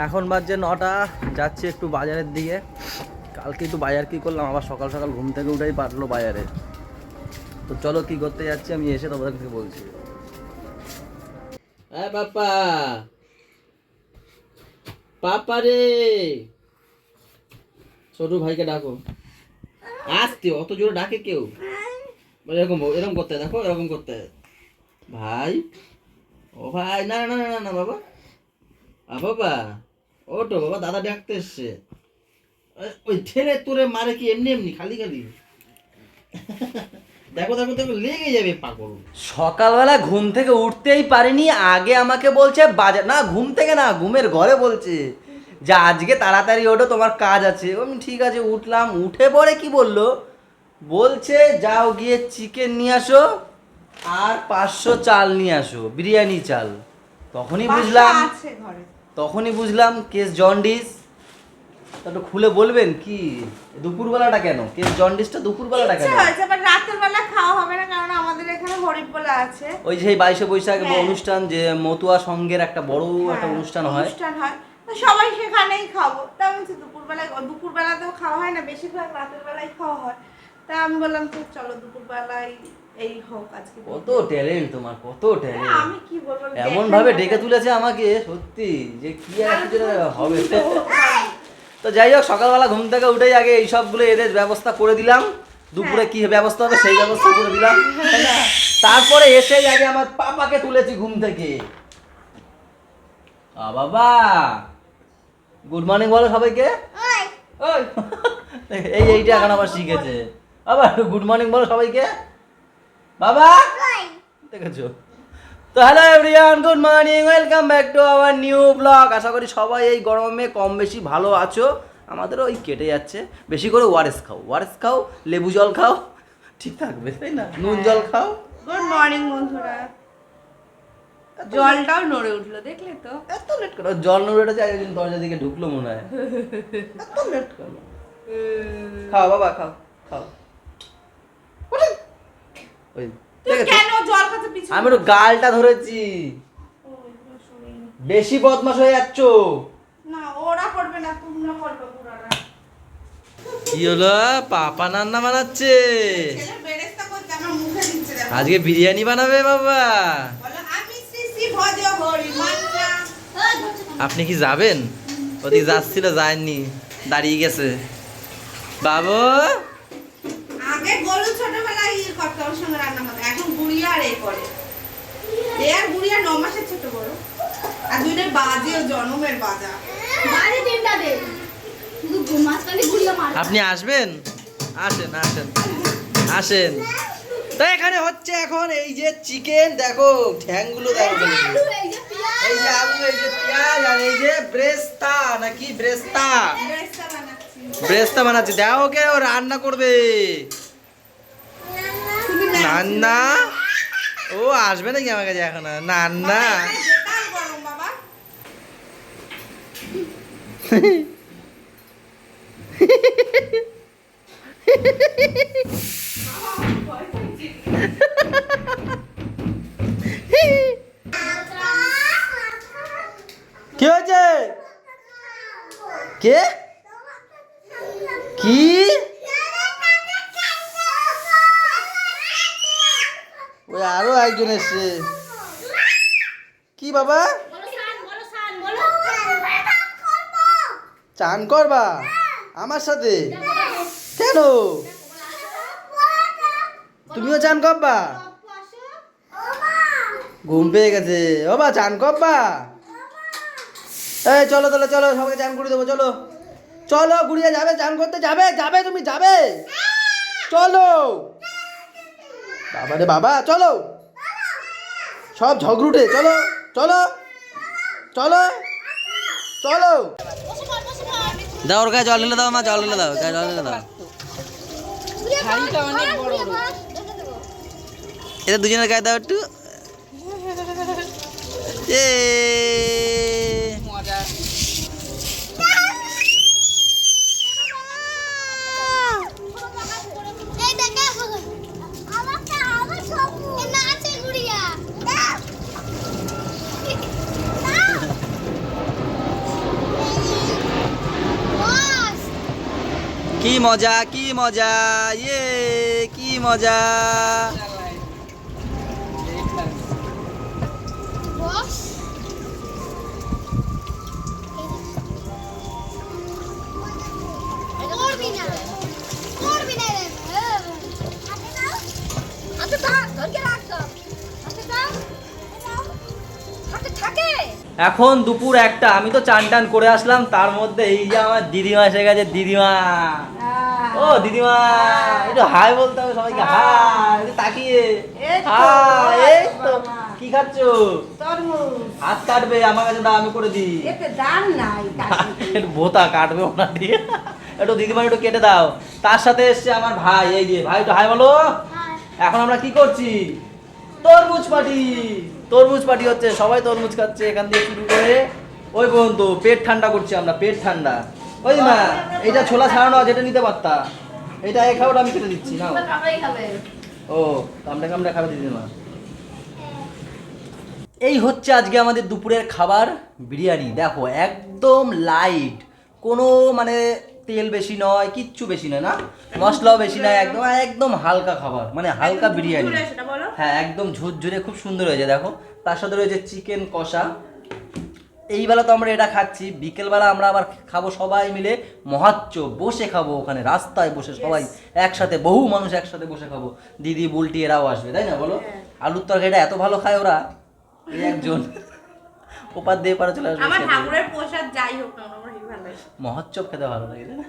এখন বাজছে 9টা, যাচ্ছি একটু বাজারের দিকে। কালকে একটু বাজার কি করলাম, আবার সকাল সকাল ঘুম থেকে উঠেই পারলো বাজারে। তো চলো কি করতে যাচ্ছি আমি এসে তোমাদেরকে বলছি। হ্যাঁ পাপা, পাপা রে, ছোট ভাইকে ডাকো। আসতে অত জোরে ডাকে কেউ? এরকম এরকম করতে দেখো, এরকম করতে। ভাই, ও ভাই, না না না না না বাবা, বাবা ওটো বাবা, দাদা ডাকতে এসছে। ওই ঠেলে তোরে মারে কি এমনি এমনি খালি খালি? দেখো দেখো দেখো, লেগে যাবে পাগল। সকালবেলা ঘুম থেকে উঠতেই পারিনি, আগে আমাকে বলছে বাজার, না ঘুম থেকে না, ঘুমের ঘরে বলছে যে আজকে তাড়াতাড়ি ওঠো, তোমার কাজ আছে। আমি ঠিক আছে উঠলাম, উঠে পরে কি বলছে যাও গিয়ে চিকেন নিয়ে আসো আর 500 চাল নিয়ে আসো, বিরিয়ানি চাল। তখনই বুঝলাম কেস জন্ডিস। একটু খুলে বলবেন কি দুপুরবেলাটা কেন, কেস জন্ডিসটা দুপুরবেলাটা কেন? রাতের বেলা খাওয়া হবে না, কারণ আমাদের এখানে হরিবোলা আছে। ওই যে 22শে বৈশাখ অনুষ্ঠান, যে মতুয়া সংঘের একটা বড় একটা অনুষ্ঠান হয়, তো সবাই সেখানেই খাবো। তা আমি দুপুরবেলাতেও খাওয়া হয় না, বেশিরভাগ রাতের বেলায় খাওয়া হয়। তা আমি বললাম তো চলো দুপুরবেলায় এই হোক আজকে। কত ট্যালেন্ট তোমার, কত ট্যালেন্ট! আমি কি বলবো, এমন ভাবে ডেকে তুলেছে আমাকে, সত্যি যে কি আর কিছু হবে। তো যাই হোক, সকালবেলা ঘুম থেকে উঠেই আগে এই সবগুলো এদের ব্যবস্থা করে দিলাম। দুপুরে কি ব্যবস্থা হবে সেই ব্যবস্থা করে দিলাম, তাই না? তারপরে এসে আগে আমার পাপাকে তুলেছি ঘুম থেকে। বাবা, গুড মর্নিং বলো সবাইকে। ওই এইটা এখন আবার শিখেছে। আবার গুড মর্নিং বলো সবাইকে। বাবা, দেখেছো তো? Hello everyone, good morning, welcome back to our new blog. আশা করি সবাই এই গরমে কম বেশি ভালো আছো। আমাদেরও ওই কেটে যাচ্ছে। বেশি করে ওআরএস খাও, লেবু জল খাও, ঠিক থাকবে, তাই না? নুন জল খাও। গুড মর্নিং বন্ধুরা। জলটাও নড়ে উঠলো, দেখলে তো? এত লেট করো, জল নড়ে উঠেছে, একদিন দরজা দিকে ঢুকলো মনে হয়। এত লেট করো। খাও বাবা, খাও। ওই কেন জল খাতে পিছনে? আমি একটু গালটা ধরেছি, বেশি বদমাশ হয়ে যাচ্ছ। না ওরা করবে না, তোমরা করবে পুরাটা। কি হলো? পাপা রান্না বানাচ্ছে, ছেলে বেরেস্তা করতে আমার মুখে দিচ্ছে। দেখো আজকে বিরিয়ানি বানাবে বাবা। বলো আমি শ্রী ভজ হরি মান্না। আপনি কি যাবেন? ওদিকে যাচ্ছিল, যায়নি, দাঁড়িয়ে গেছে। বাবু, আগে গরু ছোটবেলায় করতো ওর সঙ্গে রান্না করতো, এখন গুড়িয়া আর এই করে। এ আর গুড়িয়া 9 মাসের ছোট বড়, আর দুইটা বাজে ও জন্মের বাজা। বাড়ি তিনটা দে, শুধু মাঝখানে গুড়িয়া মার। আপনি আসবেন? আসেন। তো এখানে হচ্ছে এখন এই যে চিকেন, দেখো ঠ্যাংগুলো দেখো, এই যে আলু, এই যে পেঁয়াজ, আর এই যে ব্রেস্তা নাকি ব্রেস্তা বানাচ্ছি। দেখো ওকে, ও রান্না করবে। নান্না, ও আসবে নাকি আমার কাছে এখন? নান্না গরম বাবা। কি হয়েছে? কে? কি? ওই আরো একজন এসছে। কি বাবা? চান করবা আমার সাথে? কেন? তুমিও চান করবা? ঘুম পেয়ে গেছে বাবা, চান করবা? এই চলো তাহলে, চলো সবাইকে চান করে দেবো। চলো গুড়িয়া যাবে চান করতে, যাবে তুমি যাবে, চলো বাবা রে বাবা, চলো সব ঝগড়ুটে, চলো দাও ওর গায়ে জল ঢেলে দাও, মা জল ঢেলে দাও, গায়ে জল ঢেলে দাও। এটা দুজনের গায়ে দাও একটু। কি মজা কি মজা, ইয়ে কি মজা। এখন দুপুর 1টা, আমি তো চান টান করে আসলাম, তার মধ্যে এই যে আমার দিদিমা এসে গেছে। দিদিমা, ও দিদিমা, একটু হাই বলতে হবে সবাইকে। হাই, একটু তাকিয়ে হাই। এই তো কি খাচ্ছো? হাত কাটবে, আমার কাছে দাও, আমি করে দিই। একটু ভোতা কাটবে ওনা দিয়ে। একটু দিদিমা একটু কেটে দাও। তার সাথে এসছে আমার ভাই, এই যে ভাই, একটু হাই বলো। এখন আমরা কি করছি? তরমুজ পার্টি। তরমুজ পার্টি হচ্ছে, সবাই তরমুজ খাচ্ছে এখান দিয়ে শুরু করে ওই পর্যন্ত। পেট ঠান্ডা করছি আমরা, পেট ঠান্ডা। ওই মা, এইটা ছোলা ছাড়ানো আছে, এটা নিতে পারতা। এটা এক খাওয়াটা আমি কেটে দিচ্ছি না। ও কামড়ে কামড়ে খাবে দিদিমা। এই হচ্ছে আজকে আমাদের দুপুরের খাবার, বিরিয়ানি। দেখো একদম লাইট, কোনো মানে তেল বেশি নয়, কিচ্ছু বেশি নয়, না মশলাও বেশি নয়, একদম একদম হালকা খাবার, মানে হালকা বিরিয়ানি। হ্যাঁ একদম ঝুরঝুরে, খুব সুন্দর হয়েছে। দেখো তার সাথে রয়েছে চিকেন কষা। এই বেলা তো আমরা এটা খাচ্ছি, বিকেলবেলা আমরা আবার খাবো সবাই মিলে মহাচ্চ, বসে খাবো ওখানে রাস্তায় বসে, সবাই একসাথে, বহু মানুষ একসাথে বসে খাবো। দিদি বুলটি এরাও আসবে, তাই না বলো? আলুর তরকারিটা এত ভালো খায় ওরা, এই একজন ওপার দিয়ে পারে চলে আসবে। আমার ঠাকুরের প্রসাদ যাই হোক না, আমার হেবি ভালো লাগে। মহোৎসব খেতে ভালো লাগে, তাই না?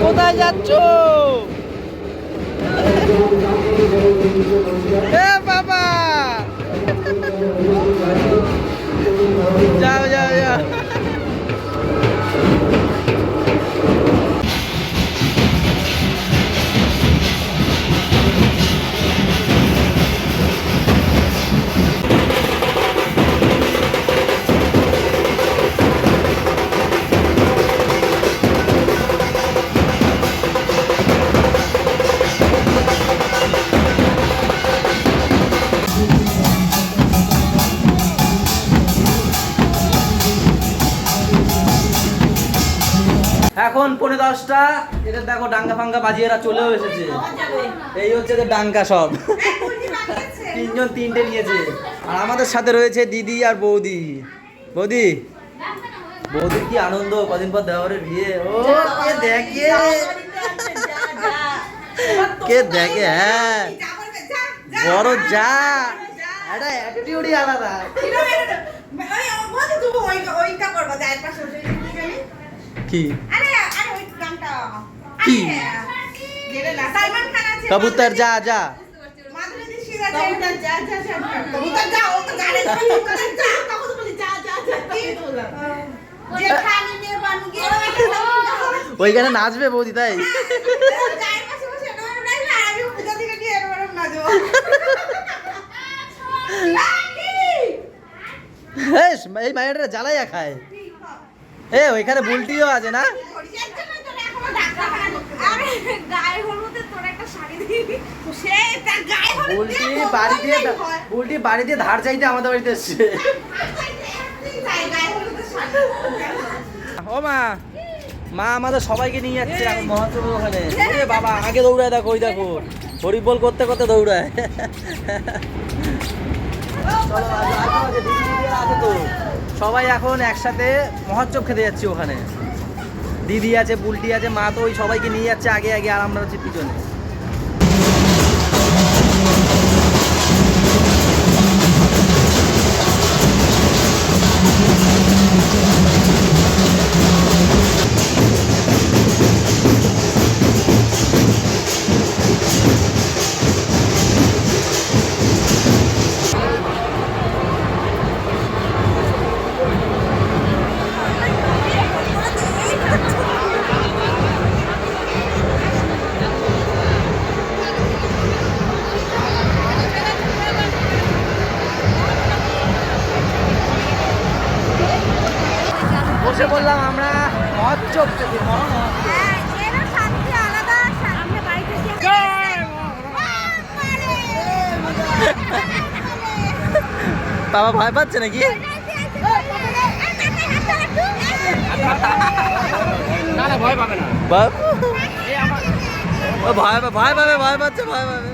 কোথায় যাচ্ছ? এ বাবা, যাও যাও যাও। এখন 9:45, এদের দেখো ডাঙ্গা ফাঙ্গা বাজিয়ে এরা চলেও এসেছে। এই হচ্ছে যে ডাঙ্গা সব, 3জন 3টে নিয়েছে। আর আমাদের সাথে রয়েছে দিদি আর বৌদি। বৌদি, বৌদির কি আনন্দ, কদিন পর দেওয়ারের বিয়ে। ও কে দেখে, কে দেখে। হ্যাঁ বড় যা, একটা অ্যাটিটিউডই আলাদা। কি কি কবুতর যা যা, ওইখানে নাচবে বৌদি, তাই এই মায়েরা জ্বালাইয়া খায়। এ ওইখানে বুলটিও আছে না? বুলটি বাড়ি দিয়ে ধার চাইতে আমাদের বাড়িতে এসছে। ও মা, মা আমাদের সবাইকে নিয়ে যাচ্ছে এখন মহাপ্রভু ওখানে। ওরে বাবা, আগে দৌড়ায়, দেখো ওই দেখো হরিবল করতে করতে দৌড়ায়। সবাই এখন একসাথে মহোৎসব খেতে যাচ্ছি ওখানে। দিদি আছে, বুলটি আছে, মা তো ওই সবাইকে নিয়ে যাচ্ছে আগে আগে, আর আমরা হচ্ছে পিছনে। বসে বললাম আমরা মহোৎসব থেকে বাবা ভয় পাচ্ছে নাকি? ভয় পাবে না, ভয় পাবে, ভয় পাচ্ছে, ভয় পাবে।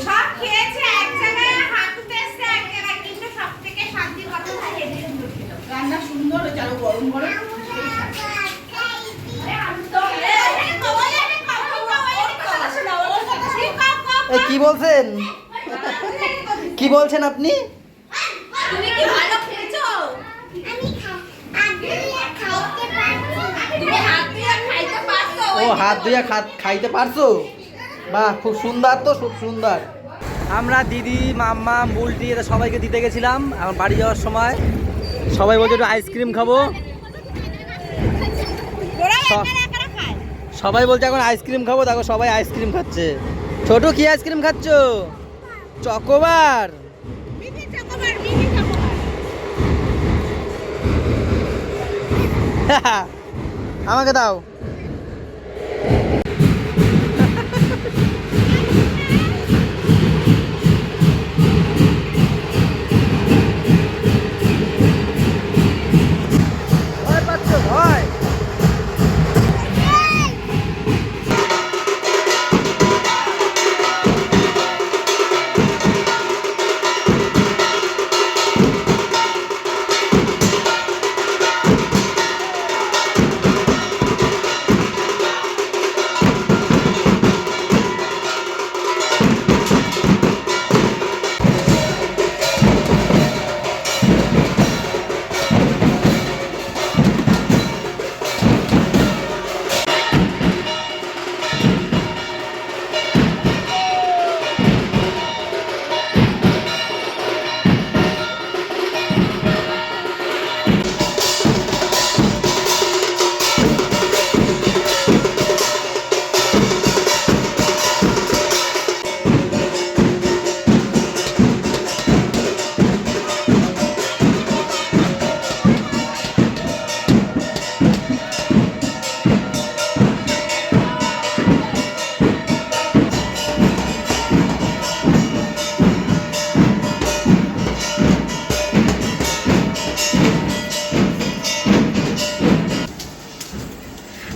সব খেয়েছে এক জায়গায়, হাত উঠে এসছে এক জায়গায়, কিন্তু সব থেকে শান্তির কথা হেভি সুন্দর ছিল। রান্না সুন্দর হয়েছে, আরো গরম গরম। কি বলছেন, কি বলছেন আপনি? তুমি কি ভালো খেয়েছো? তুমি হাত দিয়ে খাইতে পারছো? ও হাত ধুয়ে খাইতে পারছো? বাহ, খুব সুন্দর তো, খুব সুন্দর। আমরা দিদি, মাম্মা, বুলটি এরা সবাইকে দিতে গেছিলাম। এখন বাড়ি যাওয়ার সময় সবাই বলছে একটু আইসক্রিম খাবো। সবাই বলছে এখন আইসক্রিম খাবো, দেখো সবাই আইসক্রিম খাচ্ছে। ছোট কি আইসক্রিম খাচ্ছ? চকোবার। আমাকে দাও। ভয় পাচ্ছ? ভয়?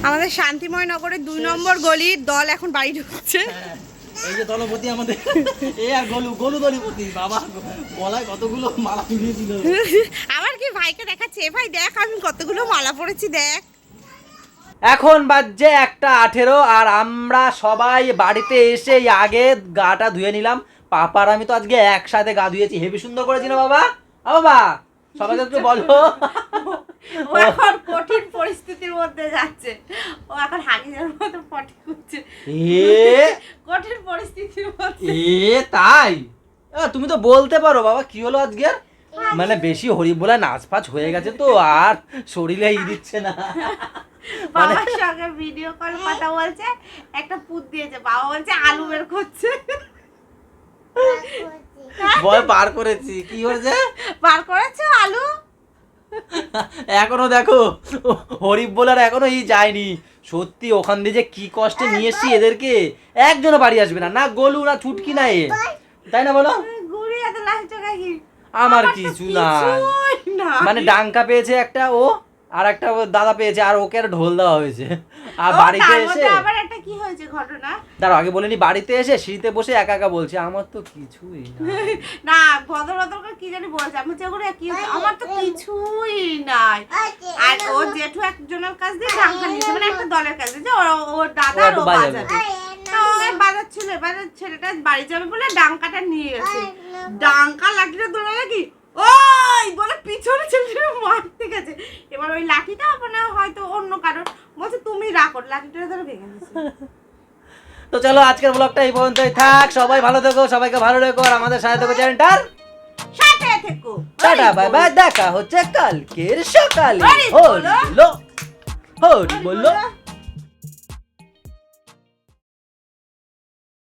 আমাদের শান্তিময় নগরের 2 নম্বর গলির দল এখন বাড়ি ঢুকছে। এই যে দলপতি আমাদের, এই আর গলু দলপতি। বাবা গলায় কতগুলো মালা ঝুলিয়েছিল। আবার কি ভাইকে দেখাচ্ছে, ভাই দেখ আমি কতগুলো মালা পরেছি দেখ। এখন বাজছে 1:18 আর আমরা সবাই বাড়িতে এসে আগে গাটা ধুয়ে নিলাম। পাপার আমি তো আজকে একসাথে গা ধুয়েছি, হেবি সুন্দর করেছি না বাবা? বাবা সবাইকে একটু বলো। ও এখন কঠিন পরিস্থিতির মধ্যে যাচ্ছে, ও এখন হাগিজের মতো পটি করছে। কঠিন পরিস্থিতির মধ্যে। তাই তুমি তো বলতে পারো বাবা কি হলো আজকে? মানে বেশি হরি বলে নাচ ফাচ হয়ে গেছে তো, আর শরীরে দিচ্ছে না। বাবার সঙ্গে ভিডিও কল কথা বলছে, একটা পুত দিয়েছে, বাবা বলছে আলু বের করছে। ভয় পার করেছি। কি হয়েছে? পার করেছো আলু? এখনো দেখো হরিফ বলার এখনো যায়নি। সত্যি ওখান দিয়ে যে কি কষ্টে নিয়ে এসছি এদেরকে, একজনও বাড়ি আসবে না, না গোলু না ছুটকি না এ, তাই না বলো? গুড়িয়া তো লাস্টে কি আমার কিছু না, মানে ডাঙ্কা পেয়েছে একটা ও, আর একটা ও দাদা পেয়েছে, আর ওকে আর ঢোল দেওয়া হয়েছে। আর বাড়িতে এসে আবার একটা কি হয়েছে ঘটনা, দাঁড়াও আগে বলিনি, বাড়িতে এসে সিঁড়িতে বসে একা একা বলছে আমার তো কিছুই না। না ভদ্র করে কি জানি বলছে, আমি চেয়ে করে কি হয়েছে, আমার তো কিছুই নাই। আর ও জেঠু একজনের কাছ দিয়ে ডাঙ্কা নিয়েছে, মানে একটা দলের কাছে যে ওর দাদা আর ও বাজাবে, তো ওই বাজার ছেলেটা বাড়ি যাবে বলে ডাঙ্কাটা নিয়ে গেছে। ডাঙ্কা লাঠিটা দৌড়ে লাগি ওই বলে পিছনে ছেলেটা মারতে গেছে। এবার ওই লাঠিটা মানে হয়তো অন্য কারোর, বলছে তুমি রাখো, লাঠিটা ধরে ভেঙে দিয়েছে। তো চলো আজকের ব্লগটা এই পর্যন্তই থাক। সবাই ভালো থেকো, সবাইকে ভালো রেখো, আর আমাদের সাথে থেকো চ্যানেলটার সাথে থেকো। টাটা বাই বাই, দেখা হচ্ছে কালকের সকালে। হরি হরি বলো, হরি বলো।